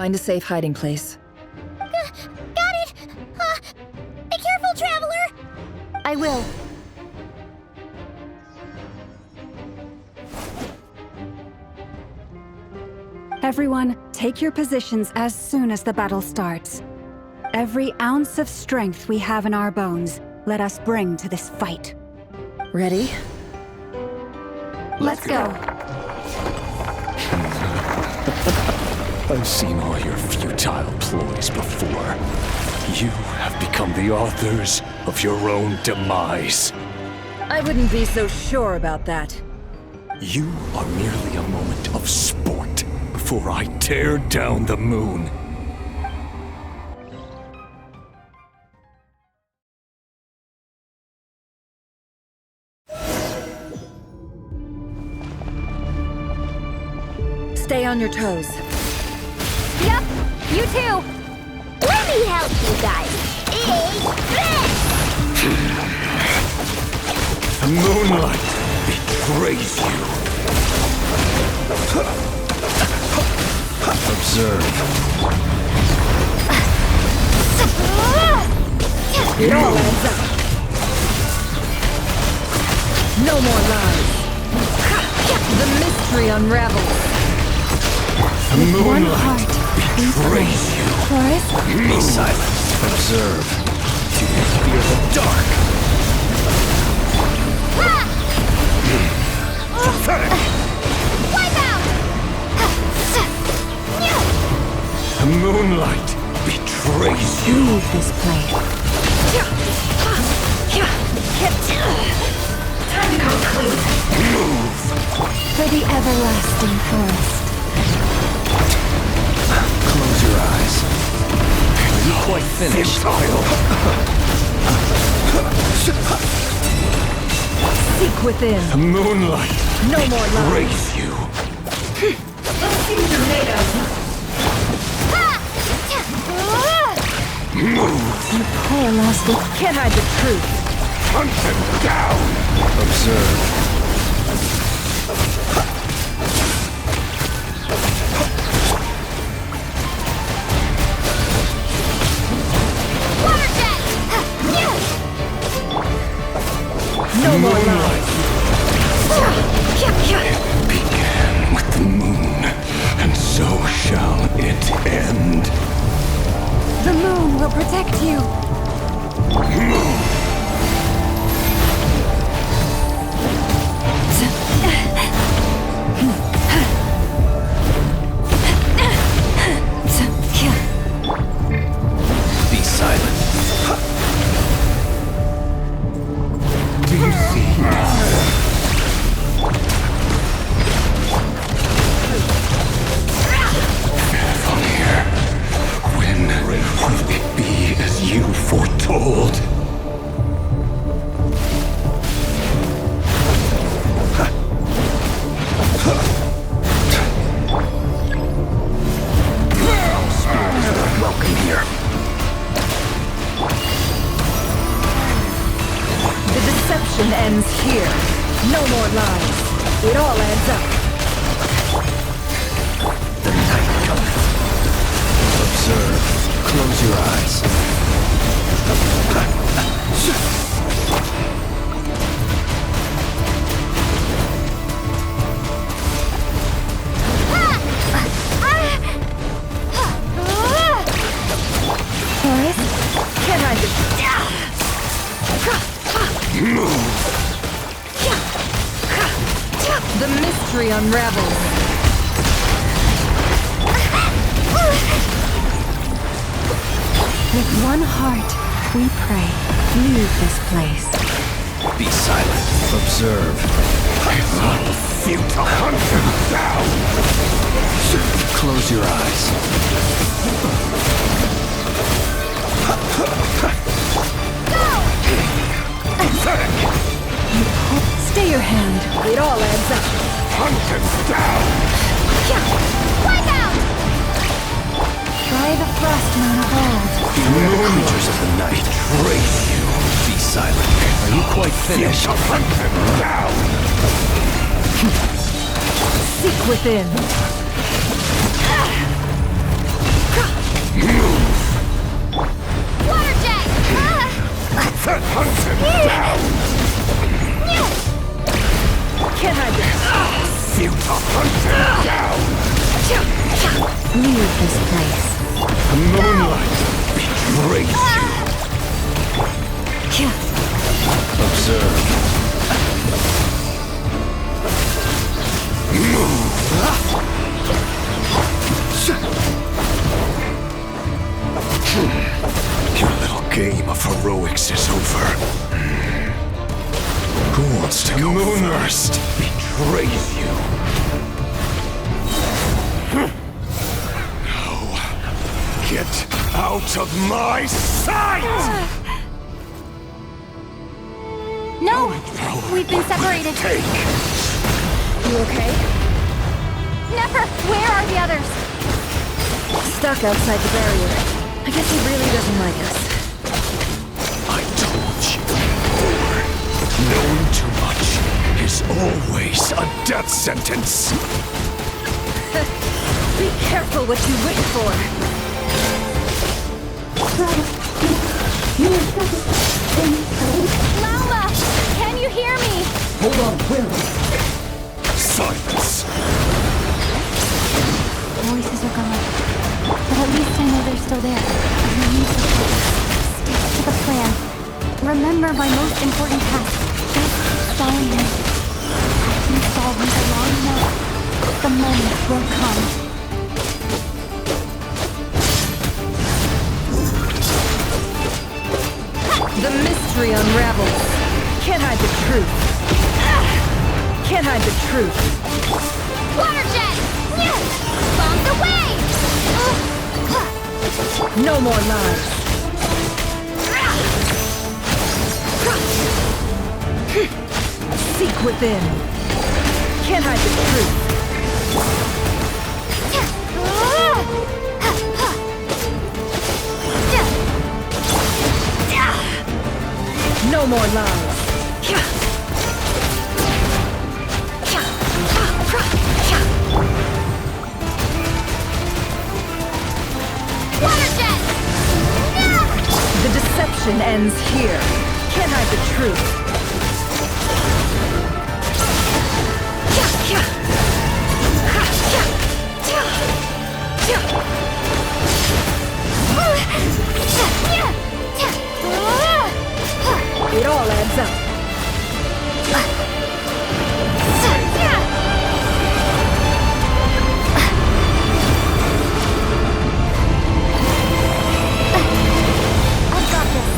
Find a safe hiding place. Got it! Be careful, Traveler! I will. Everyone, take your positions as soon as the battle starts. Every ounce of strength we have in our bones, let us bring to this fight. Ready? Let's go. I've seen all your futile ploys before. You have become the authors of your own demise. I wouldn't be so sure about that. You are merely a moment of sport before I tear down the moon. Stay on your toes. Yep, you too! Let me help you guys! The moonlight betrays you. Observe. It all adds up. No more lies. The mystery unravels. The One moonlight heart, betrays you. Taurus, Be silent. Observe. Do you fear the dark? Pathetic! Wipe out! The moonlight betrays you. leave this place. Time to go clean. Move. For the everlasting forest. Close your eyes. Are you quite finished? Seek within. The moonlight No more lies. betrays you. Let's see what you're made of. Move. You poor lost it. Can't hide the truth. Hunt them down. Observe. Water jet! No more lies. It began with the moon, and so shall it end. The moon will protect you. Be silent. Do you see now? From here, when will it be as you foretold? Welcome here. The deception ends here. No more lies. It all adds up. The night cometh. Observe. Close your eyes. Taurus, Can't hide the Move. The mystery unravels. with one heart, we pray. Leave this place. Be silent. Observe. It's all futile. Hunt them down. Close your eyes. Stay your hand. It all adds up. Hunt them down. Wipe out! Try the frost moon of old. The creatures of the night trace you. Be silent. Are you quite finished? Hunt them down. Seek within. leave this place. The moonlight betrays you. Observe. Your little game of heroics is over. Who wants to go first? Betrays you. Now, get out of my sight! No! We've been separated. Take. You okay? Never! Where are the others? Stuck outside the barrier. I guess he really doesn't like us. I told you before. Knowing too much is always a death sentence. Be careful what you wish for. Lauma! Can you hear me? Silence. The voices are gone. But at least I know they're still there. We need to focus. Stick to the plan. Remember my most important task. Just follow me. I've been solving it long enough. The moment will come. The mystery unravels. Can't hide the truth. Can't hide the truth. Water jet! Bombs away! No more lies. Seek within. Can't hide the truth. No more lies. Water jet! The deception ends here. Can't hide the truth. It all adds up. I've got this.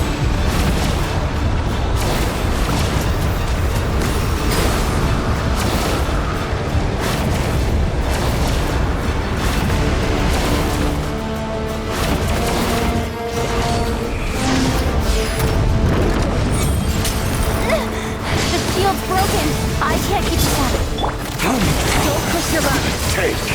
The shield's broken. I can't keep this up. Don't push your luck. Take.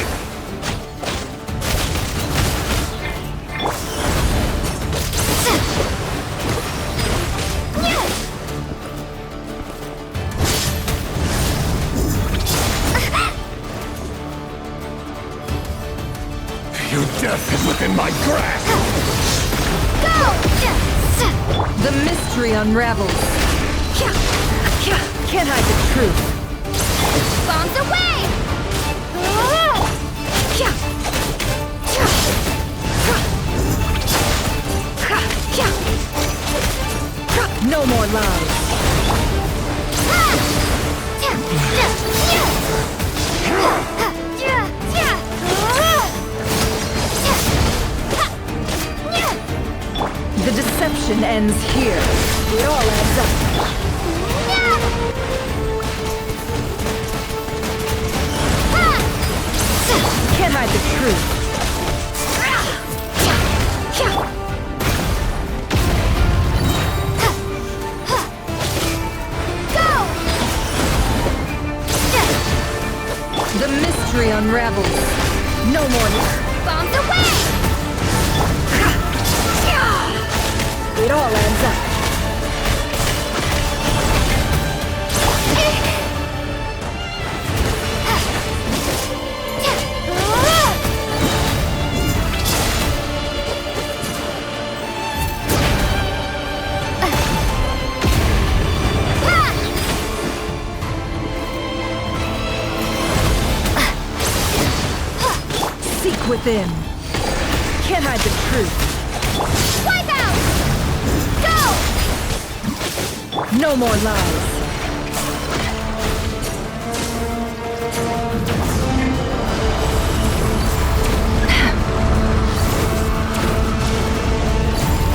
Your death is within my grasp. Go! The mystery unravels. Can't hide the truth. Bombs away! No more lies. The deception ends here. It all adds up. Can't hide the truth. The mystery unravels. No more lies. Bombs away! It all adds up. Seek within. Can't hide the truth. Wipe out! Go! No more lies.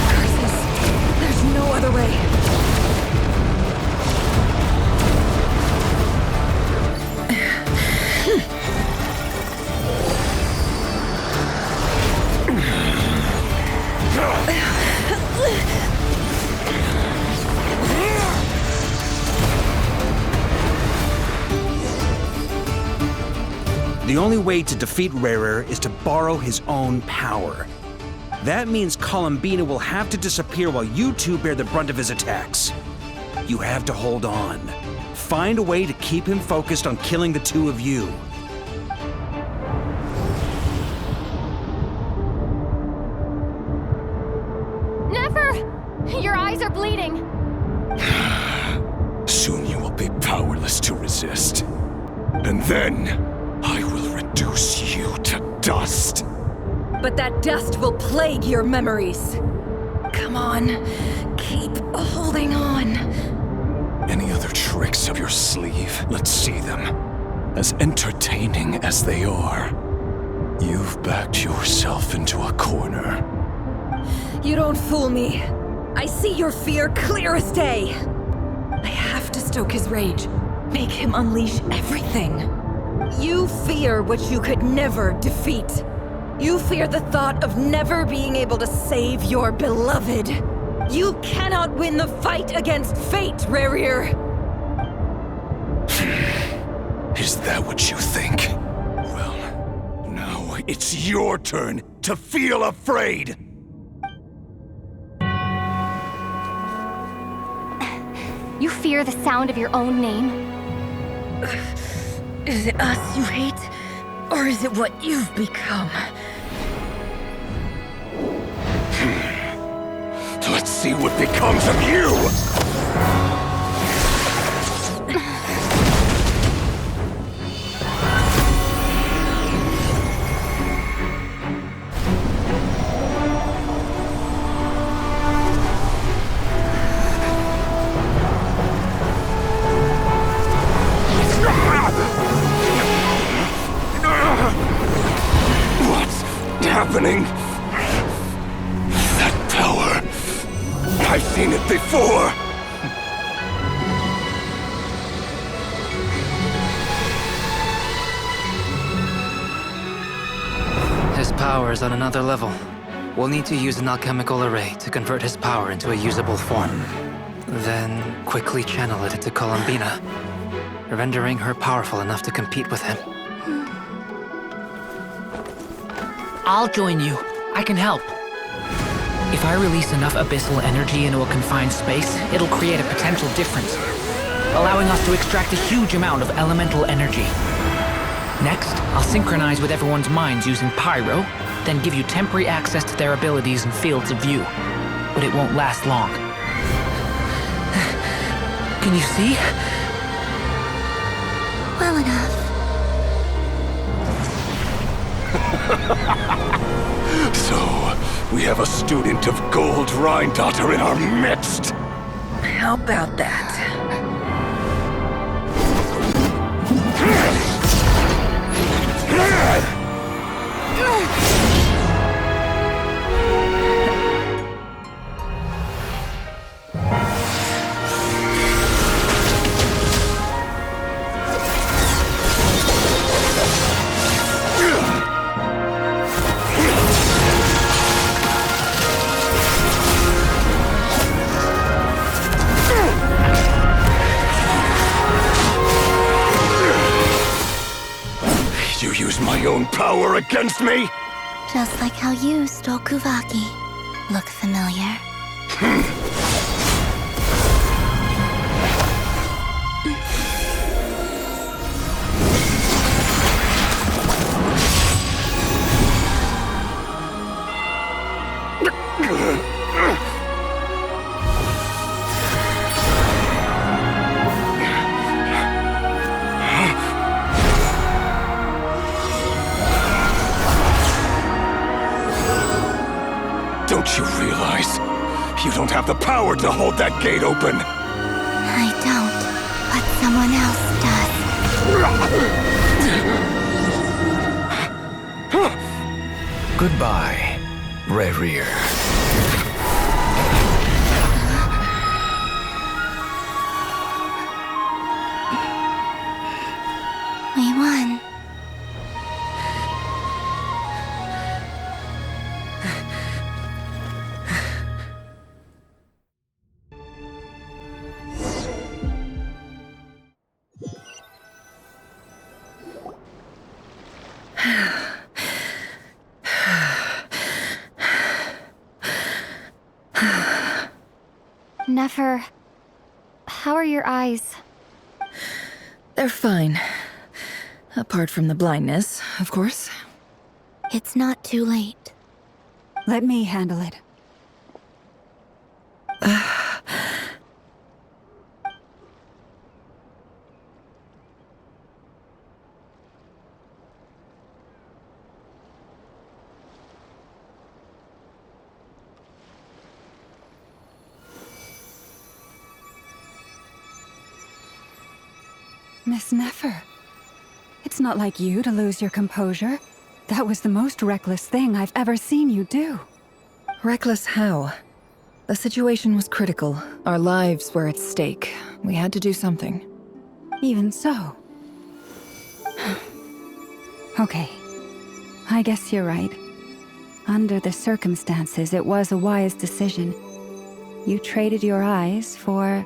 Curses. There's no other way. The only way to defeat Rarer is to borrow his own power. That means Columbina will have to disappear while you two bear the brunt of his attacks. You have to hold on. Find a way to keep him focused on killing the two of you. Never! Your eyes are bleeding. Soon you will be powerless to resist. And then, I will reduce you to dust. But that dust will plague your memories. Come on, keep holding on. Any other tricks up your sleeve? Let's see them. As entertaining as they are, you've backed yourself into a corner. You don't fool me. I see your fear clear as day. I have to stoke his rage. Make him unleash everything. You fear what you could never defeat. You fear the thought of never being able to save your beloved. You cannot win the fight against fate, Rarir. Is that what you think? Well, now it's your turn to feel afraid! You fear the sound of your own name? Is it us you hate? Or is it what you've become? Let's see what becomes of you! What's happening? That power. I've seen it before. His power is on another level. We'll need to use an alchemical array to convert his power into a usable form. Then quickly channel it into Columbina, rendering her powerful enough to compete with him. I'll join you. I can help. If I release enough abyssal energy into a confined space, it'll create a potential difference, allowing us to extract a huge amount of elemental energy. Next, I'll synchronize with everyone's minds using Pyro, then give you temporary access to their abilities and fields of view. But it won't last long. Can you see? Well enough. So, we have a student of Gold Rhine-Daughter in our midst. How about that? You use my own power against me? Just like how you stole Kuvaki. Look familiar? Don't you realize you don't have the power to hold that gate open? I don't, but someone else does. Goodbye, Rerir. We won. Nefer, how are your eyes? They're fine. Apart from the blindness, of course. It's not too late. Let me handle it. Miss Nefer, it's not like you to lose your composure. That was the most reckless thing I've ever seen you do. Reckless how? The situation was critical. Our lives were at stake. We had to do something. Even so. Okay. I guess you're right. Under the circumstances, it was a wise decision. You traded your eyes for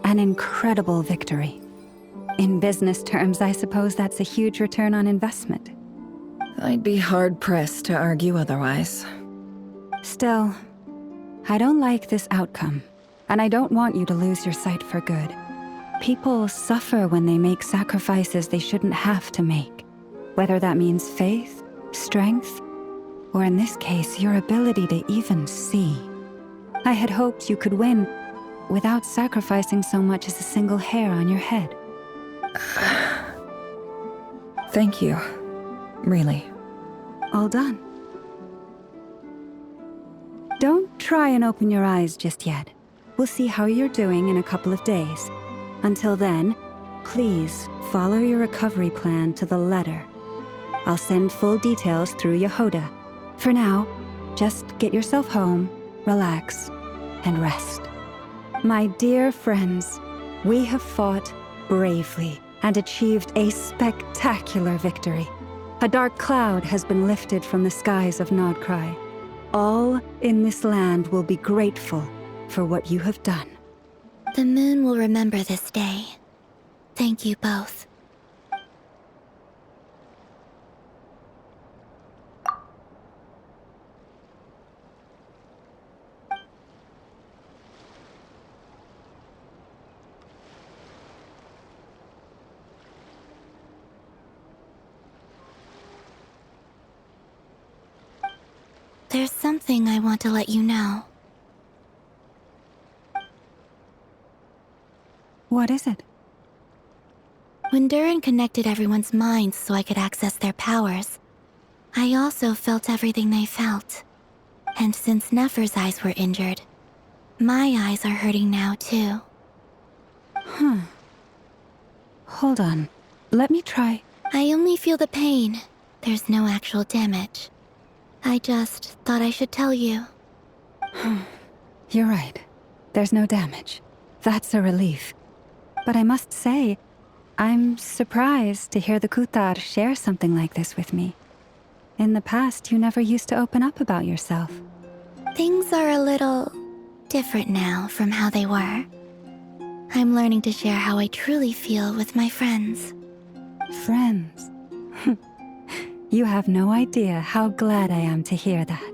an incredible victory. In business terms, I suppose that's a huge return on investment. I'd be hard-pressed to argue otherwise. Still, I don't like this outcome, and I don't want you to lose your sight for good. People suffer when they make sacrifices they shouldn't have to make, whether that means faith, strength, or in this case, your ability to even see. I had hoped you could win without sacrificing so much as a single hair on your head. Thank you. Really. All done. Don't try and open your eyes just yet. We'll see how you're doing in a couple of days. Until then, please follow your recovery plan to the letter. I'll send full details through Yehoda. For now, just get yourself home, relax, and rest. My dear friends, we have fought bravely and achieved a spectacular victory. A dark cloud has been lifted from the skies of Nodcry. All in this land will be grateful for what you have done. The moon will remember this day. Thank you both. There's something I want to let you know. What is it? When Durin connected everyone's minds so I could access their powers, I also felt everything they felt. And since Nefer's eyes were injured, my eyes are hurting now too. Hold on. Let me try. I only feel the pain. There's no actual damage. I just thought I should tell you. You're right. There's no damage. That's a relief. But I must say, I'm surprised to hear the Kutar share something like this with me. In the past, you never used to open up about yourself. Things are a little different now from how they were. I'm learning to share how I truly feel with my friends. Friends. You have no idea how glad I am to hear that.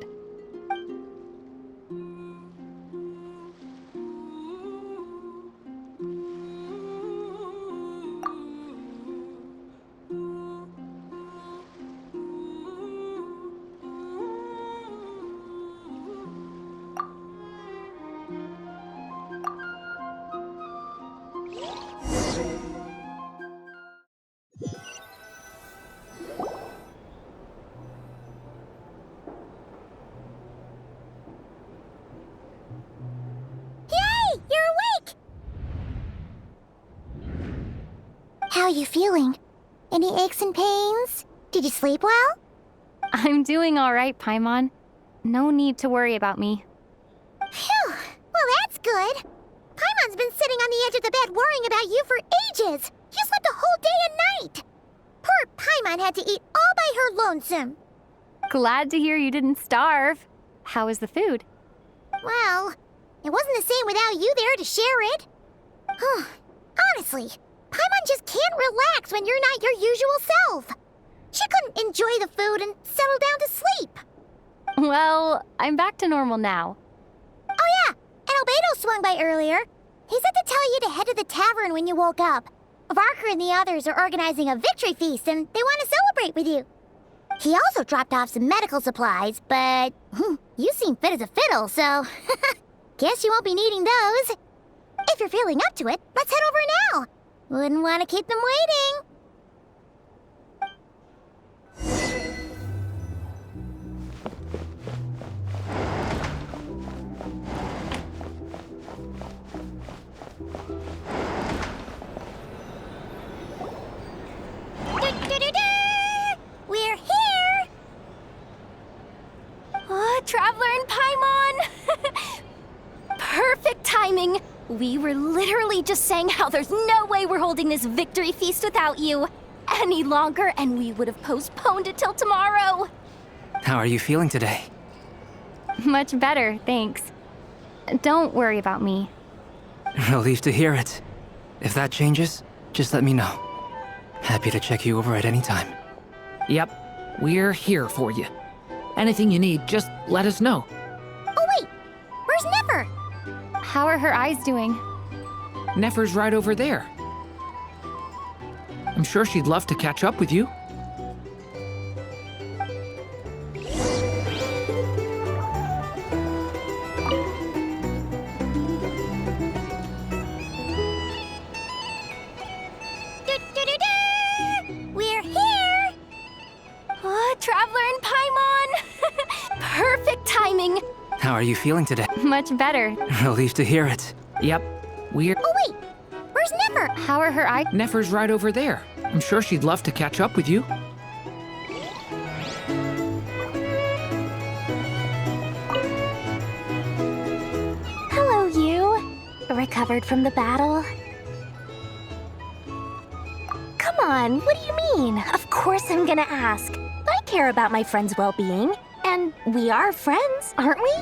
How are you feeling? Any aches and pains? Did you sleep well? I'm doing all right, Paimon. No need to worry about me. Phew! Well, that's good. Paimon's been sitting on the edge of the bed worrying about you for ages. You slept a whole day and night. Poor Paimon had to eat all by her lonesome. Glad to hear you didn't starve. How was the food? Well, it wasn't the same without you there to share it. Honestly, Paimon just can't relax when you're not your usual self. She couldn't enjoy the food and settle down to sleep. Well, I'm back to normal now. Oh yeah, and Albedo swung by earlier. He said to tell you to head to the tavern when you woke up. Varker and the others are organizing a victory feast and they want to celebrate with you. He also dropped off some medical supplies, but you seem fit as a fiddle, so guess you won't be needing those. If you're feeling up to it, let's head over now. Wouldn't want to keep them waiting. We're here! Oh, Traveler and Paimon! Perfect timing! We were literally just saying how there's no way we're holding this victory feast without you any longer, and we would have postponed it till tomorrow. How are you feeling today? Much better, thanks. Don't worry about me. Relieved to hear it. If that changes, just let me know. Happy to check you over at any time. Yep, we're here for you. Anything you need, just let us know. Oh wait, where's Nefer? How are her eyes doing? Nefer's right over there. I'm sure she'd love to catch up with you. We're here! Oh, Traveler and Paimon! Perfect timing! How are you feeling today? Much better. Relieved to hear it. Yep, we're... Oh wait, where's Nefer? How are her eyes? Nefer's right over there. I'm sure she'd love to catch up with you. Hello, you. Recovered from the battle? Come on, what do you mean? Of course I'm gonna ask. I care about my friend's well-being. And we are friends, aren't we?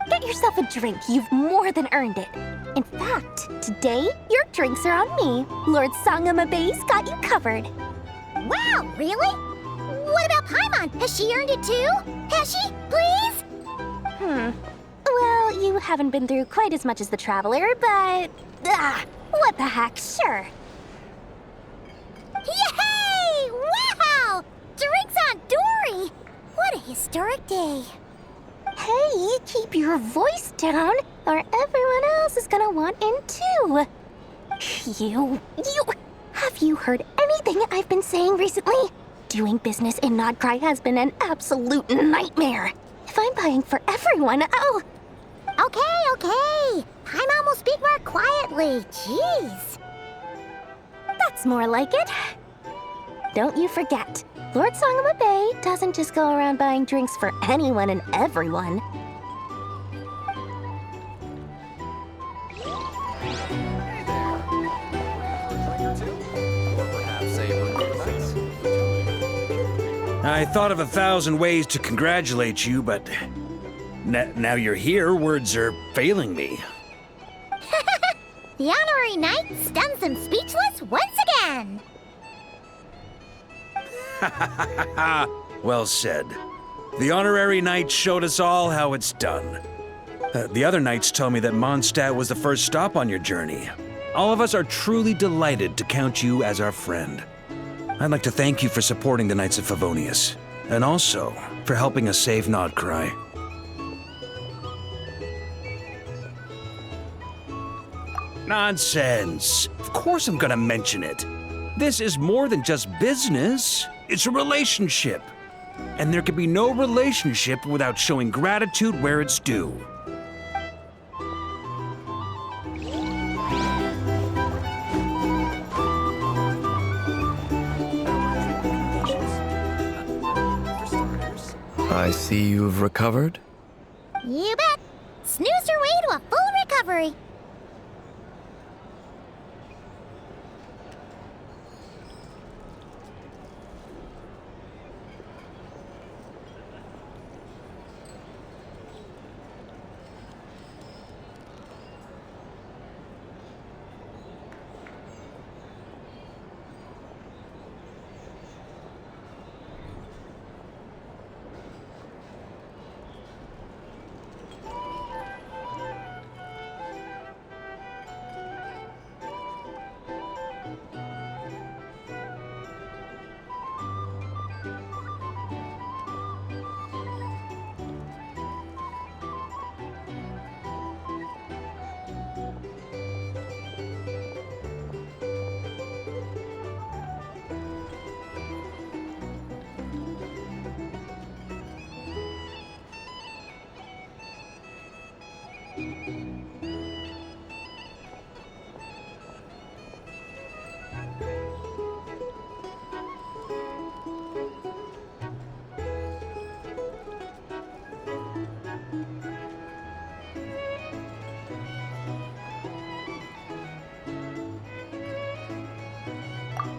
Get yourself a drink. You've more than earned it. In fact, today, your drinks are on me. Lord Sangamabe's got you covered. Wow, really? What about Paimon? Has she earned it too? Has she? Please? Well, you haven't been through quite as much as the Traveler, but... what the heck, sure. Yay! Wow! Drinks on Dory! What a historic day. Hey, keep your voice down, or everyone else is gonna want in too. Have you heard anything I've been saying recently? Doing business in Nodcry has been an absolute nightmare. If I'm buying for everyone, oh... Okay. Paimon will speak more quietly, jeez. That's more like it. Don't you forget, Lord Sangamabe doesn't just go around buying drinks for anyone and everyone. I thought of 1,000 ways to congratulate you, but now you're here, words are failing me. The honorary knight stuns them speechless once again. Well said. The honorary knight showed us all how it's done. The other knights tell me that Mondstadt was the first stop on your journey. All of us are truly delighted to count you as our friend. I'd like to thank you for supporting the Knights of Favonius, and also for helping us save Nodcry. Nonsense! Of course I'm gonna mention it. This is more than just business. It's a relationship. And there can be no relationship without showing gratitude where it's due. I see you've recovered? You bet. Snoozed her way to a full recovery.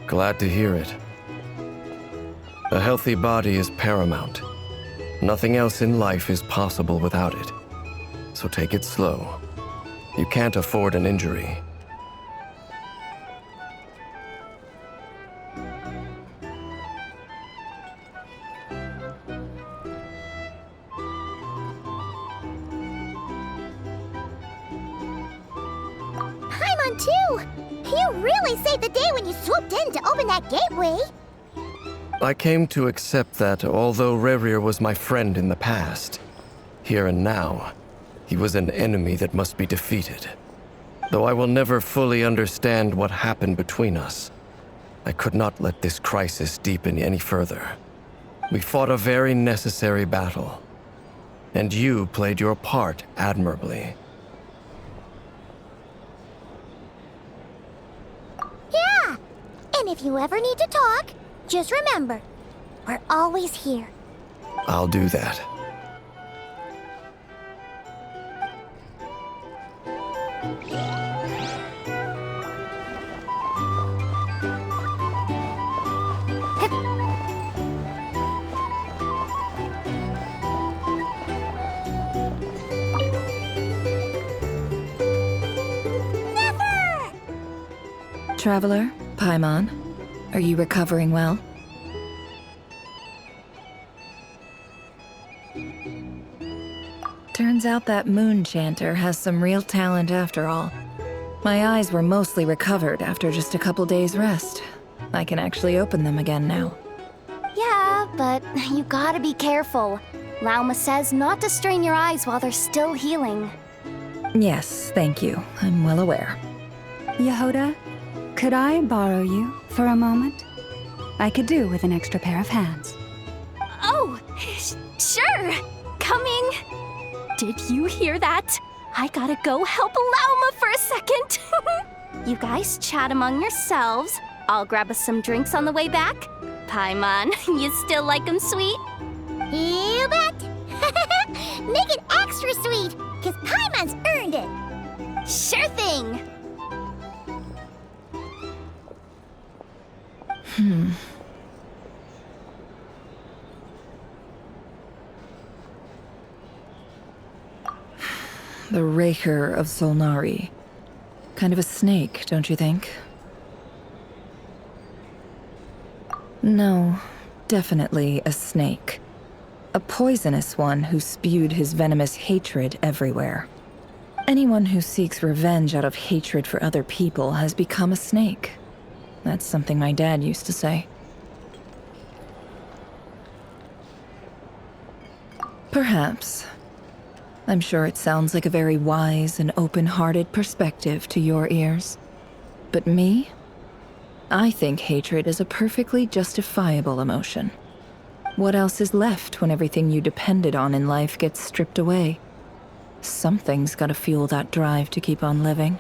Glad to hear it. A healthy body is paramount. Nothing else in life is possible without it. So take it slow. You can't afford an injury. Paimon too! You really saved the day when you swooped in to open that gateway! I came to accept that although Rerir was my friend in the past, here and now, he was an enemy that must be defeated. Though I will never fully understand what happened between us, I could not let this crisis deepen any further. We fought a very necessary battle, and you played your part admirably. Yeah! And if you ever need to talk, just remember, we're always here. I'll do that. Traveler, Paimon, are you recovering well? Turns out that moon chanter has some real talent after all. My eyes were mostly recovered after just a couple days rest. I can actually open them again now. Yeah, but you gotta be careful. Lauma says not to strain your eyes while they're still healing. Yes, thank you. I'm well aware. Yehoda, could I borrow you for a moment? I could do with an extra pair of hands. Oh, sure. Coming. Did you hear that? I gotta go help Lauma for a second. You guys chat among yourselves. I'll grab us some drinks on the way back. Paimon, you still like 'em sweet? You bet. Make it extra sweet, 'cause Paimon's earned it. Sure thing. The Raker of Solnari. Kind of a snake, don't you think? No, definitely a snake. A poisonous one who spewed his venomous hatred everywhere. Anyone who seeks revenge out of hatred for other people has become a snake. That's something my dad used to say. Perhaps. I'm sure it sounds like a very wise and open-hearted perspective to your ears. But me? I think hatred is a perfectly justifiable emotion. What else is left when everything you depended on in life gets stripped away? Something's gotta fuel that drive to keep on living.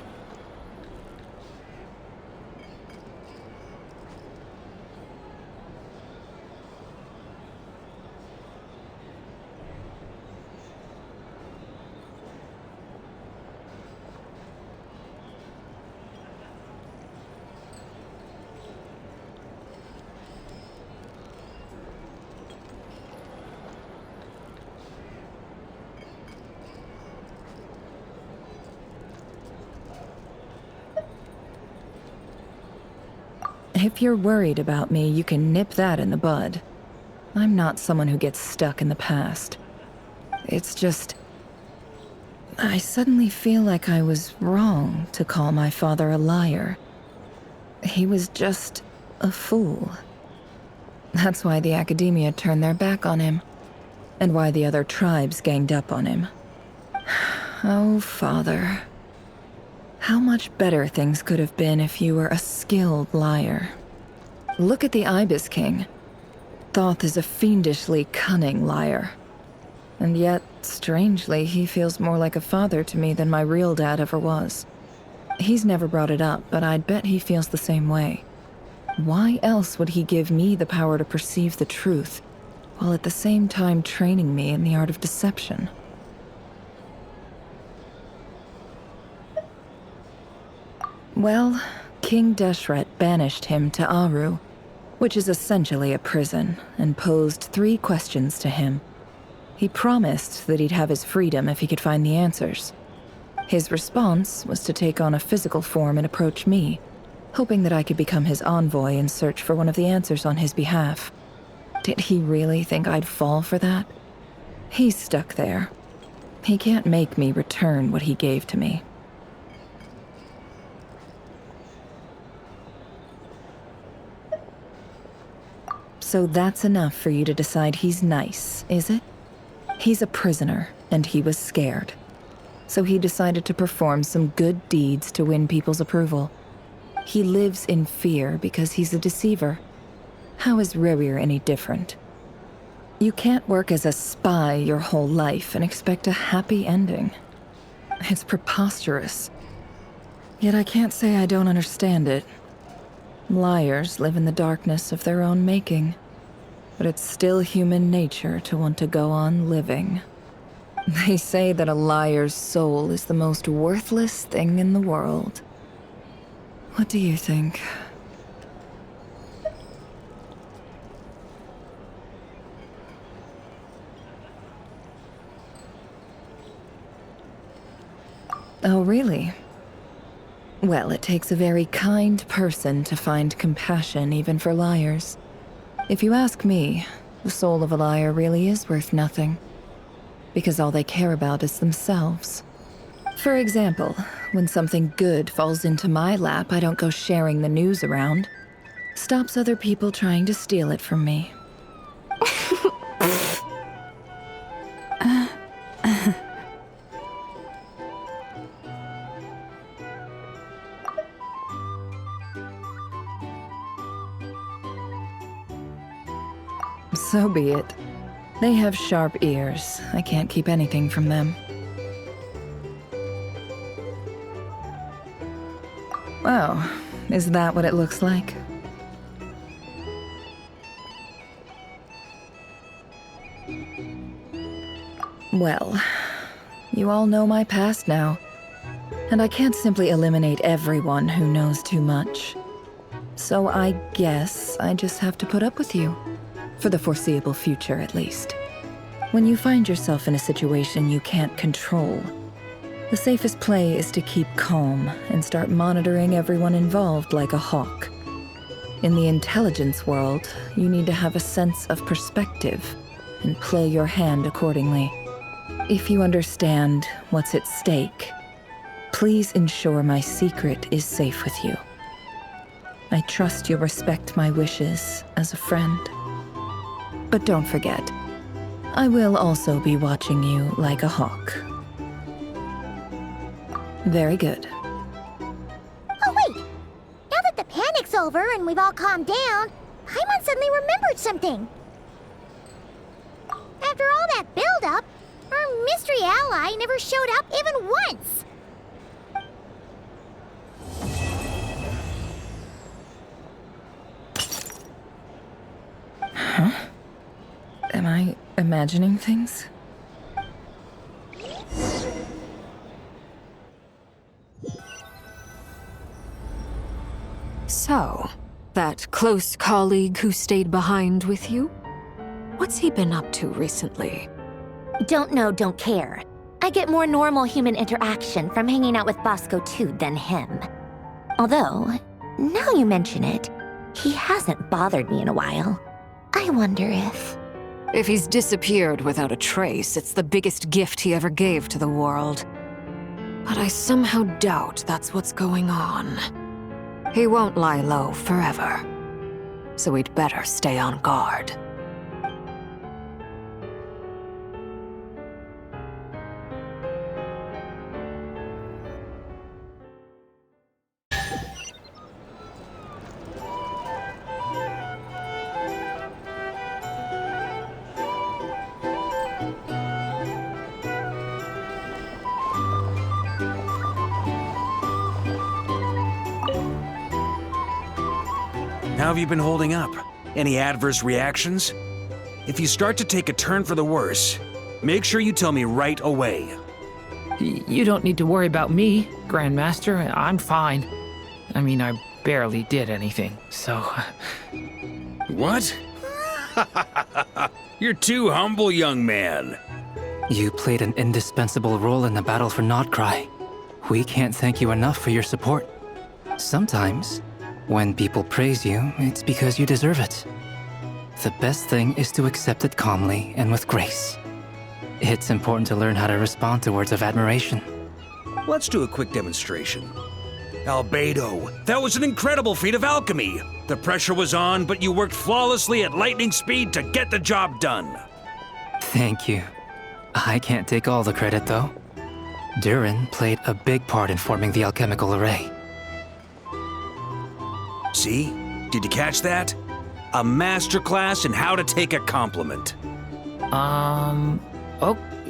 If you're worried about me, you can nip that in the bud. I'm not someone who gets stuck in the past. It's just... I suddenly feel like I was wrong to call my father a liar. He was just a fool. That's why the Academia turned their back on him, and why the other tribes ganged up on him. Oh, Father. How much better things could have been if you were a skilled liar. Look at the Ibis King. Thoth is a fiendishly cunning liar. And yet, strangely, he feels more like a father to me than my real dad ever was. He's never brought it up, but I'd bet he feels the same way. Why else would he give me the power to perceive the truth, while at the same time training me in the art of deception? Well, King Deshret banished him to Aru, which is essentially a prison, and posed 3 questions to him. He promised that he'd have his freedom if he could find the answers. His response was to take on a physical form and approach me, hoping that I could become his envoy and search for one of the answers on his behalf. Did he really think I'd fall for that? He's stuck there. He can't make me return what he gave to me. So that's enough for you to decide he's nice, is it? He's a prisoner, and he was scared. So he decided to perform some good deeds to win people's approval. He lives in fear because he's a deceiver. How is Rerir any different? You can't work as a spy your whole life and expect a happy ending. It's preposterous. Yet I can't say I don't understand it. Liars live in the darkness of their own making, but it's still human nature to want to go on living. They say that a liar's soul is the most worthless thing in the world. What do you think? Oh, really? Well, it takes a very kind person to find compassion even for liars. If you ask me, the soul of a liar really is worth nothing. Because all they care about is themselves. For example, when something good falls into my lap, I don't go sharing the news around. Stops other people trying to steal it from me. So be it. They have sharp ears. I can't keep anything from them. Oh, is that what it looks like? Well, you all know my past now, and I can't simply eliminate everyone who knows too much. So I guess I just have to put up with you. For the foreseeable future, at least. When you find yourself in a situation you can't control, the safest play is to keep calm and start monitoring everyone involved like a hawk. In the intelligence world, you need to have a sense of perspective and play your hand accordingly. If you understand what's at stake, please ensure my secret is safe with you. I trust you'll respect my wishes as a friend. But don't forget, I will also be watching you like a hawk. Very good. Oh wait! Now that the panic's over and we've all calmed down, Paimon suddenly remembered something. After all that build-up, our mystery ally never showed up even once! Huh? Am I imagining things? So, that close colleague who stayed behind with you? What's he been up to recently? Don't know, don't care. I get more normal human interaction from hanging out with Bosco too than him. Although, now you mention it, He hasn't bothered me in a while. I wonder if... If he's disappeared without a trace, it's the biggest gift he ever gave to the world. But I somehow doubt that's what's going on. He won't lie low forever. So we'd better stay on guard. How have you been holding up? Any adverse reactions? If you start to take a turn for the worse, make sure you tell me right away. You don't need to worry about me, Grandmaster. I'm fine. I mean, I barely did anything, so... What? You're too humble, young man. You played an indispensable role in the battle for Nodcry. We can't thank you enough for your support. Sometimes, when people praise you, it's because you deserve it. The best thing is to accept it calmly and with grace. It's important to learn how to respond to words of admiration. Let's do a quick demonstration. Albedo, that was an incredible feat of alchemy. The pressure was on, but you worked flawlessly at lightning speed to get the job done. Thank you. I can't take all the credit, though. Durin played a big part in forming the alchemical array. See? Did you catch that? A masterclass in how to take a compliment.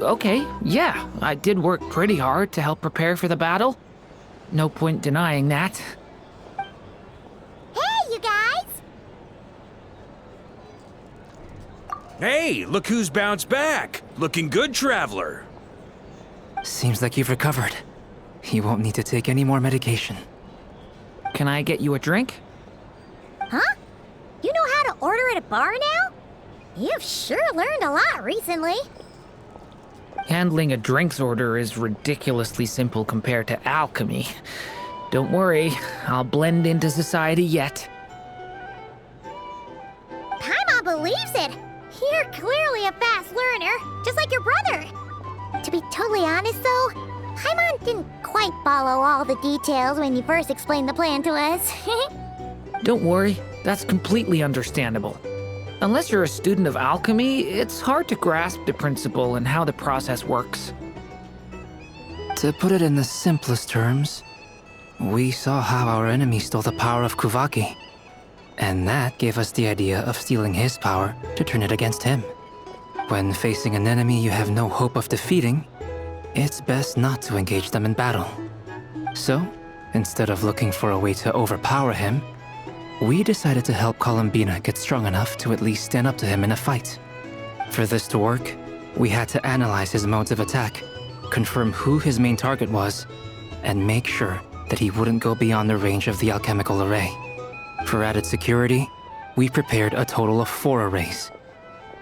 Okay, yeah. I did work pretty hard to help prepare for the battle. No point denying that. Hey, you guys! Hey, look who's bounced back. Looking good, traveler. Seems like you've recovered. You won't need to take any more medication. Can I get you a drink? Huh? You know how to order at a bar now? You've sure learned a lot recently. Handling a drinks order is ridiculously simple compared to alchemy. Don't worry, I'll blend into society yet. Paimon believes it. You're clearly a fast learner, just like your brother. To be totally honest, though, Paimon didn't quite follow all the details when you first explained the plan to us. Don't worry, that's completely understandable. Unless you're a student of alchemy, it's hard to grasp the principle and how the process works. To put it in the simplest terms, we saw how our enemy stole the power of Kuvaki. And that gave us the idea of stealing his power to turn it against him. When facing an enemy you have no hope of defeating, it's best not to engage them in battle. So, instead of looking for a way to overpower him, we decided to help Columbina get strong enough to at least stand up to him in a fight. For this to work, we had to analyze his modes of attack, confirm who his main target was, and make sure that he wouldn't go beyond the range of the alchemical array. For added security, we prepared a total of 4 arrays.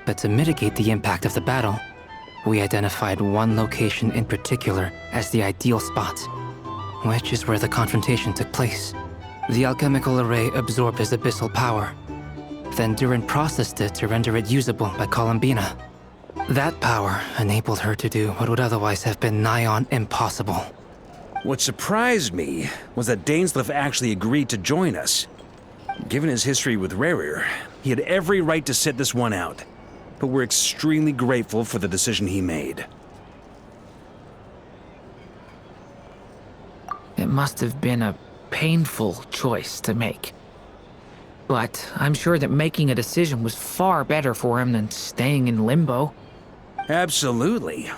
But to mitigate the impact of the battle, we identified one location in particular as the ideal spot, which is where the confrontation took place. The alchemical array absorbed his abyssal power. Then Durin processed it to render it usable by Columbina. That power enabled her to do what would otherwise have been nigh on impossible. What surprised me was that Dainsleif actually agreed to join us. Given his history with Rerir, he had every right to sit this one out. But we're extremely grateful for the decision he made. It must have been a painful choice to make. But I'm sure that making a decision was far better for him than staying in limbo. Absolutely.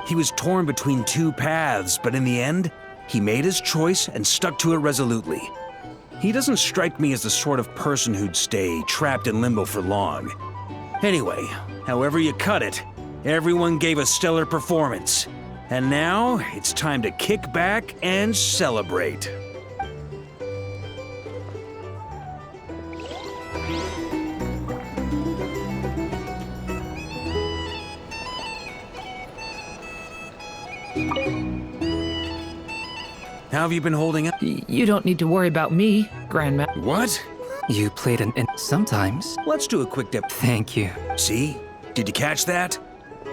He was torn between 2 paths, but in the end, he made his choice and stuck to it resolutely. He doesn't strike me as the sort of person who'd stay trapped in limbo for long. Anyway, however you cut it, everyone gave a stellar performance. And now, it's time to kick back and celebrate. How have you been holding up? You don't need to worry about me, Grandma. What? You played sometimes. Let's do a quick dip. Thank you. See? Did you catch that?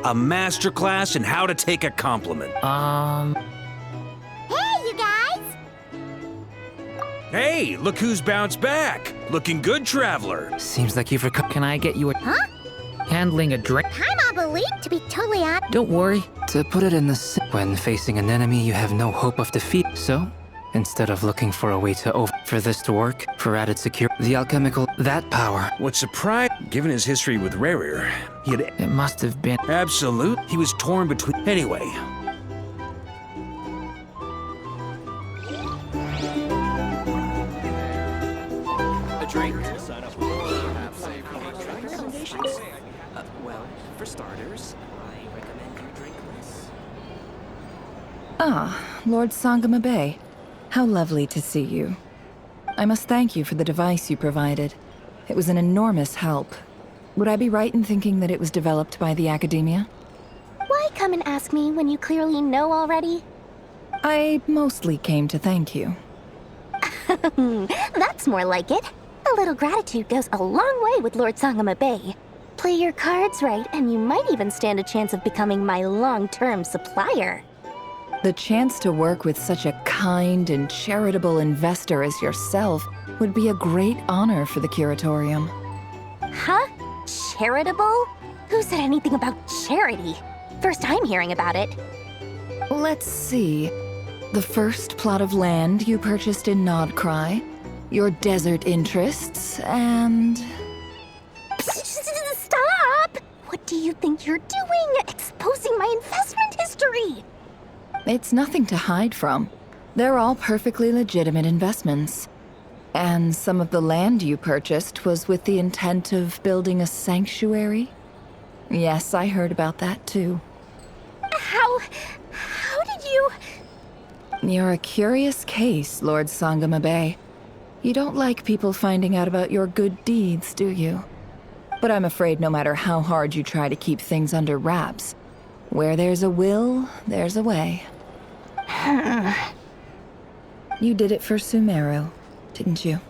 A masterclass in how to take a compliment. Hey, you guys! Hey, look who's bounced back. Looking good, traveler. Seems like you've recovered. Can I get you a... Huh? Handling a drink? I'm on belief, to be totally honest. Don't worry. To put it in the when facing an enemy you have no hope of defeat. So, instead of looking for a way to for this to work, for added security, the alchemical, that power. What's surprised, given his history with Rarir, he had It must have been... absolute. He was torn between. Anyway. A drink. Well, for starters, I recommend you drink less. Ah, Lord Sangama Bay. How lovely to see you. I must thank you for the device you provided. It was an enormous help. Would I be right in thinking that it was developed by the Academia? Why come and ask me when you clearly know already? I mostly came to thank you. That's more like it. A little gratitude goes a long way with Lord Sangama Bay. Play your cards right, and you might even stand a chance of becoming my long-term supplier. The chance to work with such a kind and charitable investor as yourself would be a great honor for the Curatorium. Huh? Charitable? Who said anything about charity? First I'm hearing about it. Let's see. The first plot of land you purchased in Nodcry, your desert interests, and... Stop! What do you think you're doing? Exposing my investment history! It's nothing to hide from. They're all perfectly legitimate investments. And some of the land you purchased was with the intent of building a sanctuary? Yes, I heard about that too. How did you... You're a curious case, Lord Sangama Bay. You don't like people finding out about your good deeds, do you? But I'm afraid no matter how hard you try to keep things under wraps, where there's a will, there's a way. You did it for Sumeru, didn't you?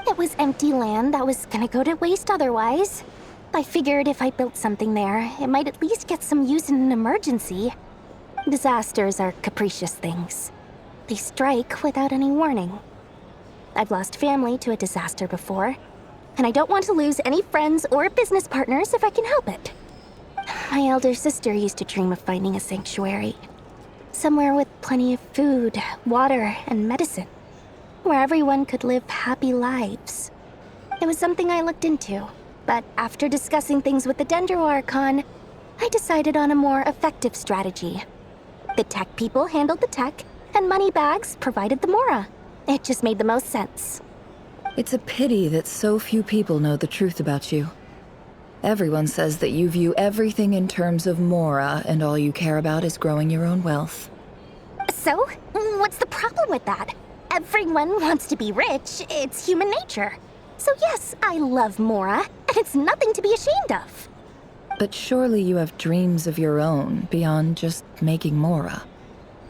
It was empty land that was gonna go to waste otherwise. I figured if I built something there, it might at least get some use in an emergency. Disasters are capricious things. They strike without any warning. I've lost family to a disaster before, and I don't want to lose any friends or business partners if I can help it. My elder sister used to dream of finding a sanctuary. Somewhere with plenty of food, water, and medicine. Where everyone could live happy lives. It was something I looked into, but after discussing things with the Dendro Archon, I decided on a more effective strategy. The tech people handled the tech, and Moneybags provided the Mora. It just made the most sense. It's a pity that so few people know the truth about you. Everyone says that you view everything in terms of Mora, and all you care about is growing your own wealth. So, what's the problem with that? Everyone wants to be rich. It's human nature. So yes, I love Mora, and it's nothing to be ashamed of. But surely you have dreams of your own beyond just making Mora.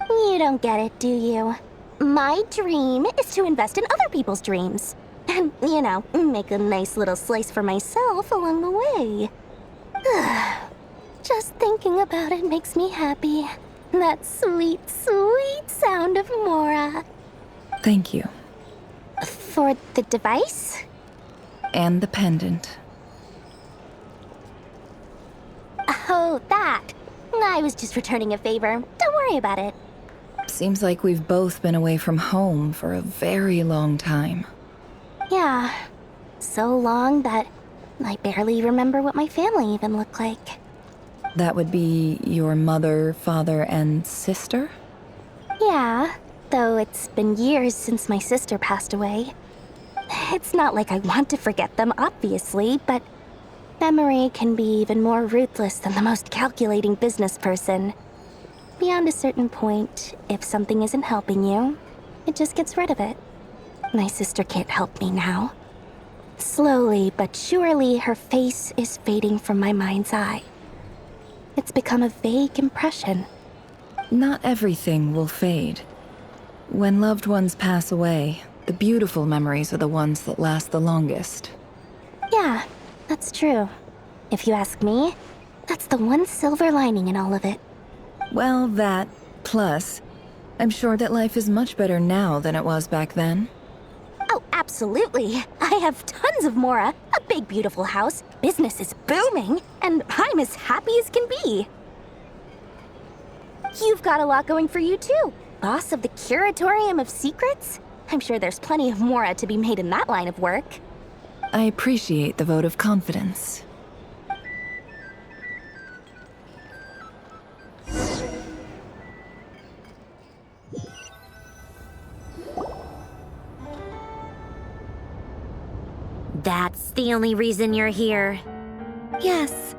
You don't get it, do you? My dream is to invest in other people's dreams. And, you know, make a nice little slice for myself along the way. Just thinking about it makes me happy. That sweet, sweet sound of Mora. Thank you. For the device? And the pendant. Oh, that. I was just returning a favor. Don't worry about it. Seems like we've both been away from home for a very long time. Yeah. So long that I barely remember what my family even looked like. That would be your mother, father, and sister? Yeah, though it's been years since my sister passed away. It's not like I want to forget them, obviously, but memory can be even more ruthless than the most calculating business person. Beyond a certain point, if something isn't helping you, it just gets rid of it. My sister can't help me now. Slowly but surely, her face is fading from my mind's eye. It's become a vague impression. Not everything will fade. When loved ones pass away, the beautiful memories are the ones that last the longest. Yeah, that's true. If you ask me, that's the one silver lining in all of it. Well, that, plus, I'm sure that life is much better now than it was back then. Oh, absolutely. I have tons of Mora, a big beautiful house, business is booming, and I'm as happy as can be. You've got a lot going for you too. Boss of the Curatorium of Secrets? I'm sure there's plenty of Mora to be made in that line of work. I appreciate the vote of confidence. That's the only reason you're here. Yes.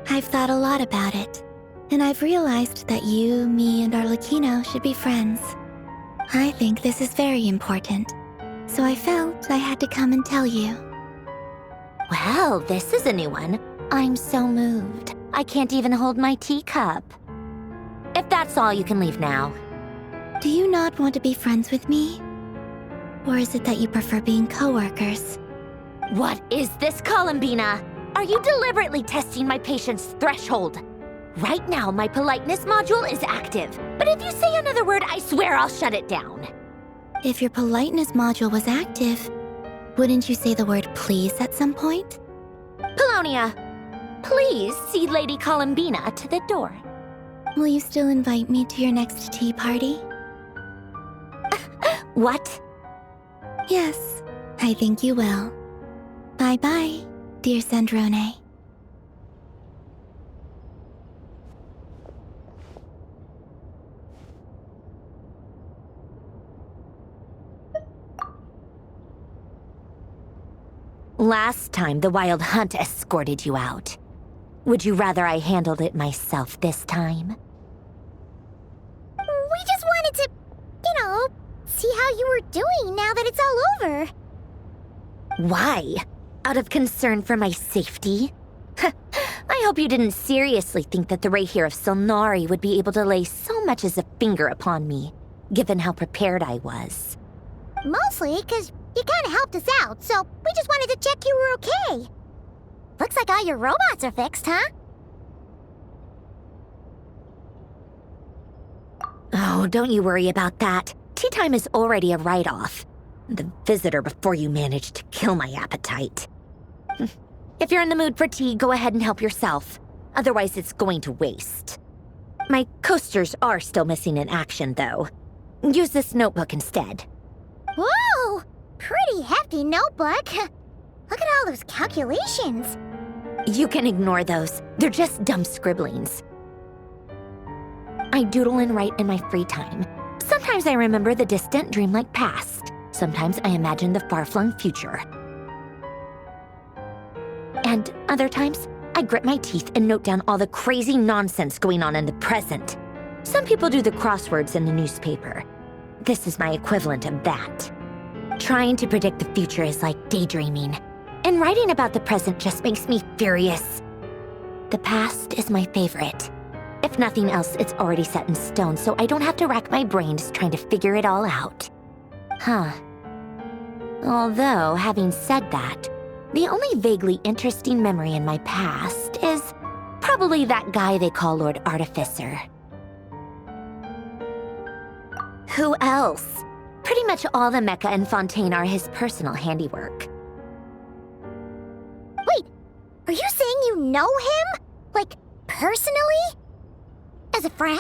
I've thought a lot about it. And I've realized that you, me, and Arlecchino should be friends. I think this is very important. So I felt I had to come and tell you. Well, this is a new one. I'm so moved. I can't even hold my teacup. If that's all, you can leave now. Do you not want to be friends with me? Or is it that you prefer being coworkers? What is this, Columbina? Are you deliberately testing my patience threshold? Right now, my politeness module is active. But if you say another word, I swear I'll shut it down. If your politeness module was active, wouldn't you say the word please at some point? Polonia, please see Lady Columbina to the door. Will you still invite me to your next tea party? What? Yes, I think you will. Bye-bye, dear Sandrone. Last time, the Wild Hunt escorted you out. Would you rather I handled it myself this time? We just wanted to, see how you were doing now that it's all over. Why? Out of concern for my safety? I hope you didn't seriously think that the Rayhir of Silnari would be able to lay so much as a finger upon me, given how prepared I was. Mostly because you kind of helped us out, so we just wanted to check you were okay. Looks like all your robots are fixed, huh? Oh, don't you worry about that. Tea time is already a write-off. The visitor before you managed to kill my appetite. If you're in the mood for tea, go ahead and help yourself. Otherwise, it's going to waste. My coasters are still missing in action, though. Use this notebook instead. Whoa! Pretty hefty notebook. Look at all those calculations. You can ignore those. They're just dumb scribblings. I doodle and write in my free time. Sometimes I remember the distant, dreamlike past. Sometimes I imagine the far-flung future. And other times, I grit my teeth and note down all the crazy nonsense going on in the present. Some people do the crosswords in the newspaper. This is my equivalent of that. Trying to predict the future is like daydreaming, and writing about the present just makes me furious. The past is my favorite. If nothing else, it's already set in stone, so I don't have to rack my brains trying to figure it all out. Huh. Although, having said that, the only vaguely interesting memory in my past is probably that guy they call Lord Artificer. Who else? Pretty much all the mecha and Fontaine are his personal handiwork. Wait, are you saying you know him? Like, personally? As a friend?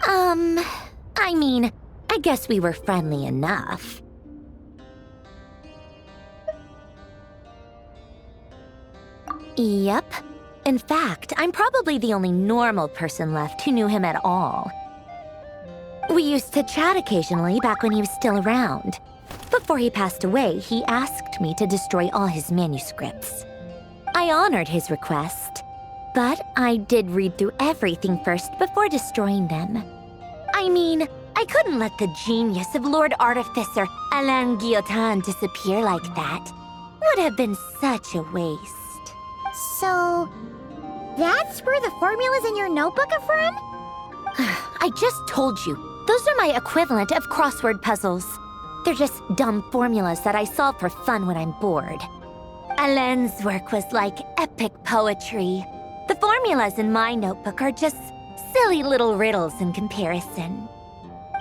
I mean, I guess we were friendly enough. Yep. In fact, I'm probably the only normal person left who knew him at all. We used to chat occasionally back when he was still around. Before he passed away, he asked me to destroy all his manuscripts. I honored his request, but I did read through everything first before destroying them. I mean, I couldn't let the genius of Lord Artificer Alain Guillotin disappear like that. Would have been such a waste. So, that's where the formulas in your notebook are from? I just told you, Those are my equivalent of crossword puzzles. They're just dumb formulas that I solve for fun when I'm bored. Alain's work was like epic poetry. The formulas in my notebook are just silly little riddles in comparison.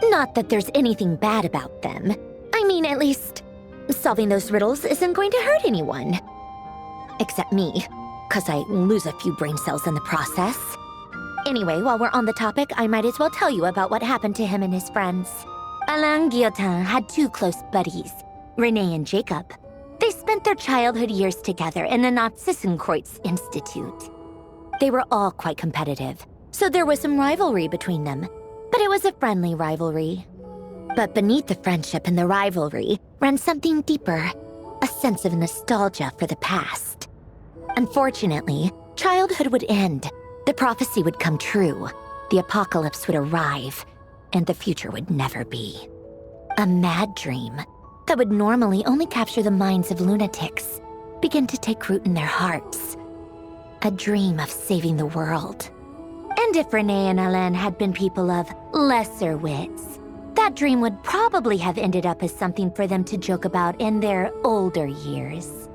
Not that there's anything bad about them. I mean, at least, solving those riddles isn't going to hurt anyone. Except me, 'cause I lose a few brain cells in the process. Anyway, while we're on the topic, I might as well tell you about what happened to him and his friends. Alain Guillotin had two close buddies, René and Jacob. They spent their childhood years together in the Narzissenkreuz Institute. They were all quite competitive, so there was some rivalry between them, but it was a friendly rivalry. But beneath the friendship and the rivalry ran something deeper, a sense of nostalgia for the past. Unfortunately, childhood would end, the prophecy would come true, the apocalypse would arrive, and the future would never be. A mad dream that would normally only capture the minds of lunatics began to take root in their hearts. A dream of saving the world. And if René and Alain had been people of lesser wits, that dream would probably have ended up as something for them to joke about in their older years.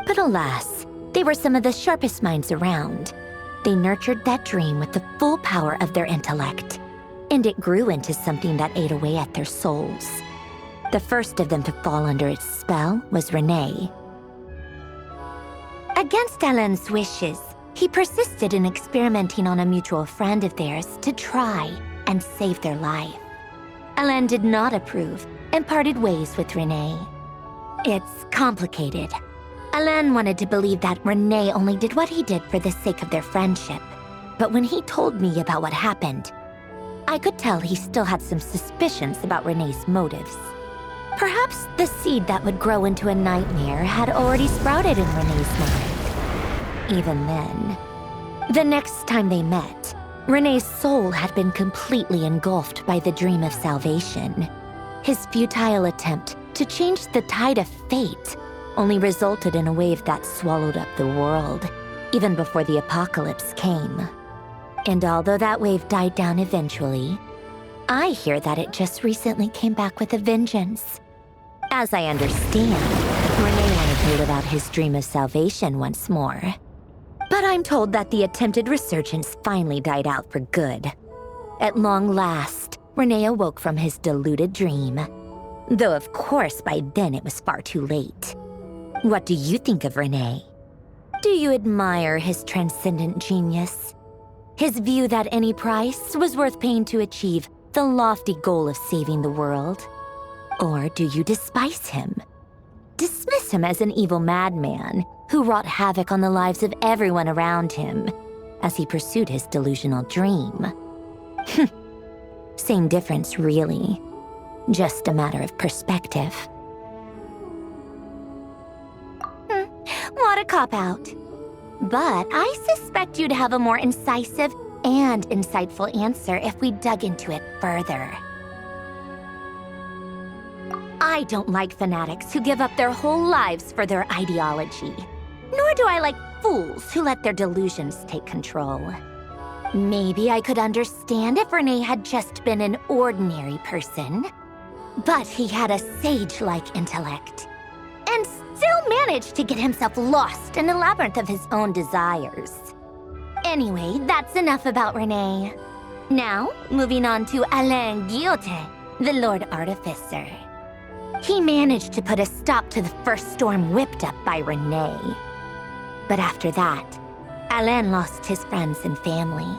But alas, they were some of the sharpest minds around. They nurtured that dream with the full power of their intellect, and it grew into something that ate away at their souls. The first of them to fall under its spell was René. Against Alain's wishes, he persisted in experimenting on a mutual friend of theirs to try and save their life. Alain did not approve and parted ways with René. It's complicated. Alain wanted to believe that René only did what he did for the sake of their friendship. But when he told me about what happened, I could tell he still had some suspicions about René's motives. Perhaps the seed that would grow into a nightmare had already sprouted in René's mind. Even then, the next time they met, René's soul had been completely engulfed by the dream of salvation. His futile attempt to change the tide of fate only resulted in a wave that swallowed up the world, even before the apocalypse came. And although that wave died down eventually, I hear that it just recently came back with a vengeance. As I understand, René wanted to live out his dream of salvation once more. But I'm told that the attempted resurgence finally died out for good. At long last, René awoke from his deluded dream. Though of course by then it was far too late. What do you think of René? Do you admire his transcendent genius? His view that any price was worth paying to achieve the lofty goal of saving the world? Or do you despise him? Dismiss him as an evil madman who wrought havoc on the lives of everyone around him as he pursued his delusional dream? Same difference, really. Just a matter of perspective. What a cop-out. But I suspect you'd have a more incisive and insightful answer if we dug into it further. I don't like fanatics who give up their whole lives for their ideology. Nor do I like fools who let their delusions take control. Maybe I could understand if René had just been an ordinary person. But he had a sage-like intellect. And still managed to get himself lost in the labyrinth of his own desires. Anyway, that's enough about René. Now, moving on to Alain Guillotin, the Lord Artificer. He managed to put a stop to the first storm whipped up by René. But after that, Alain lost his friends and family.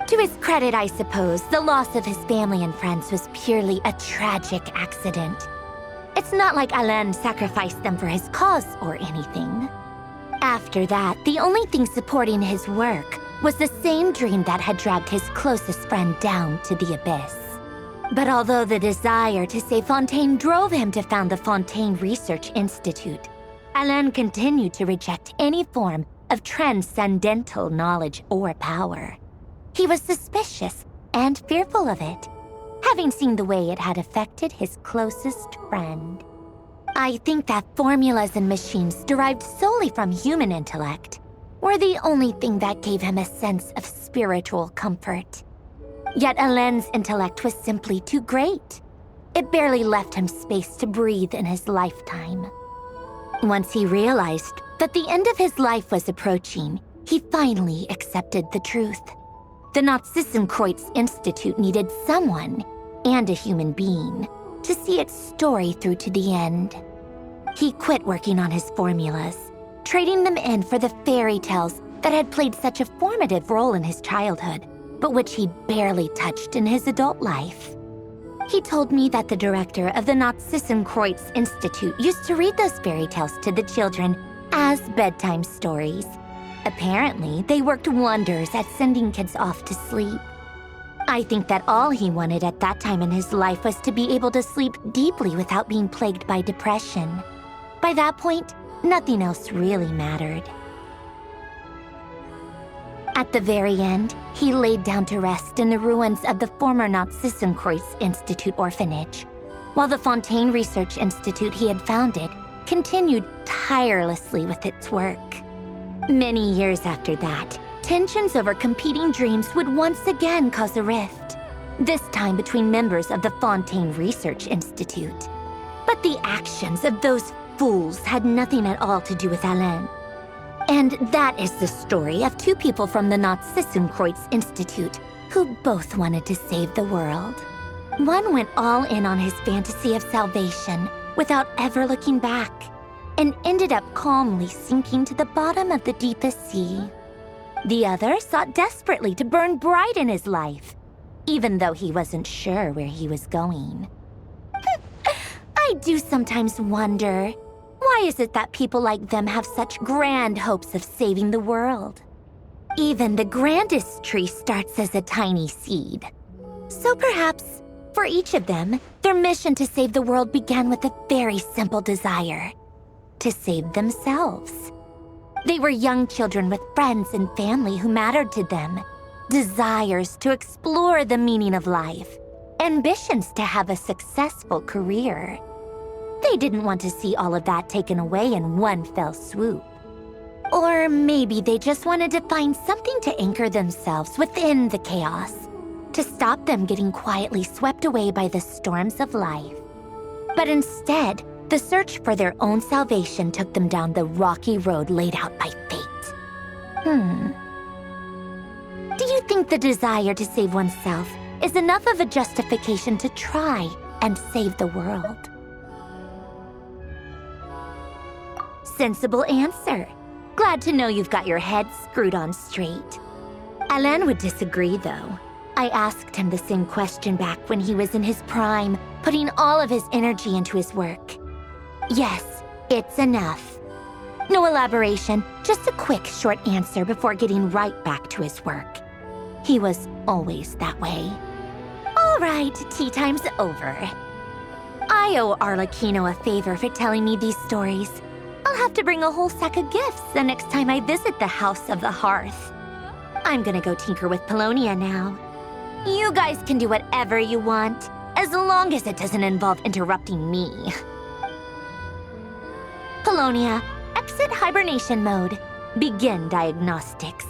To his credit, I suppose, the loss of his family and friends was purely a tragic accident. It's not like Alain sacrificed them for his cause or anything. After that, the only thing supporting his work was the same dream that had dragged his closest friend down to the abyss. But although the desire to save Fontaine drove him to found the Fontaine Research Institute, Alain continued to reject any form of transcendental knowledge or power. He was suspicious and fearful of it, having seen the way it had affected his closest friend. I think that formulas and machines derived solely from human intellect were the only thing that gave him a sense of spiritual comfort. Yet Alain's intellect was simply too great. It barely left him space to breathe in his lifetime. Once he realized that the end of his life was approaching, he finally accepted the truth. The Nazissenkreuz Institute needed someone, and a human being, to see its story through to the end. He quit working on his formulas, trading them in for the fairy tales that had played such a formative role in his childhood, but which he'd barely touched in his adult life. He told me that the director of the Nazissenkreuz Institute used to read those fairy tales to the children as bedtime stories. Apparently, they worked wonders at sending kids off to sleep. I think that all he wanted at that time in his life was to be able to sleep deeply without being plagued by depression. By that point, nothing else really mattered. At the very end, he laid down to rest in the ruins of the former Nazissenkreuz Institute orphanage, while the Fontaine Research Institute he had founded continued tirelessly with its work. Many years after that, tensions over competing dreams would once again cause a rift, this time between members of the Fontaine Research Institute. But the actions of those fools had nothing at all to do with Alain. And that is the story of two people from the Nazissenkreuz Institute who both wanted to save the world. One went all in on his fantasy of salvation without ever looking back, and ended up calmly sinking to the bottom of the deepest sea. The other sought desperately to burn bright in his life, even though he wasn't sure where he was going. I do sometimes wonder, why is it that people like them have such grand hopes of saving the world? Even the grandest tree starts as a tiny seed. So perhaps, for each of them, their mission to save the world began with a very simple desire: to save themselves. They were young children with friends and family who mattered to them, desires to explore the meaning of life, ambitions to have a successful career. They didn't want to see all of that taken away in one fell swoop. Or maybe they just wanted to find something to anchor themselves within the chaos, to stop them getting quietly swept away by the storms of life. But instead, the search for their own salvation took them down the rocky road laid out by fate. Do you think the desire to save oneself is enough of a justification to try and save the world? Sensible answer. Glad to know you've got your head screwed on straight. Alain would disagree, though. I asked him the same question back when he was in his prime, putting all of his energy into his work. Yes, it's enough. No elaboration, just a quick, short answer before getting right back to his work. He was always that way. All right, tea time's over. I owe Arlecchino a favor for telling me these stories. I'll have to bring a whole sack of gifts the next time I visit the House of the Hearth. I'm gonna go tinker with Polonia now. You guys can do whatever you want, as long as it doesn't involve interrupting me. Polonia, exit hibernation mode. Begin diagnostics.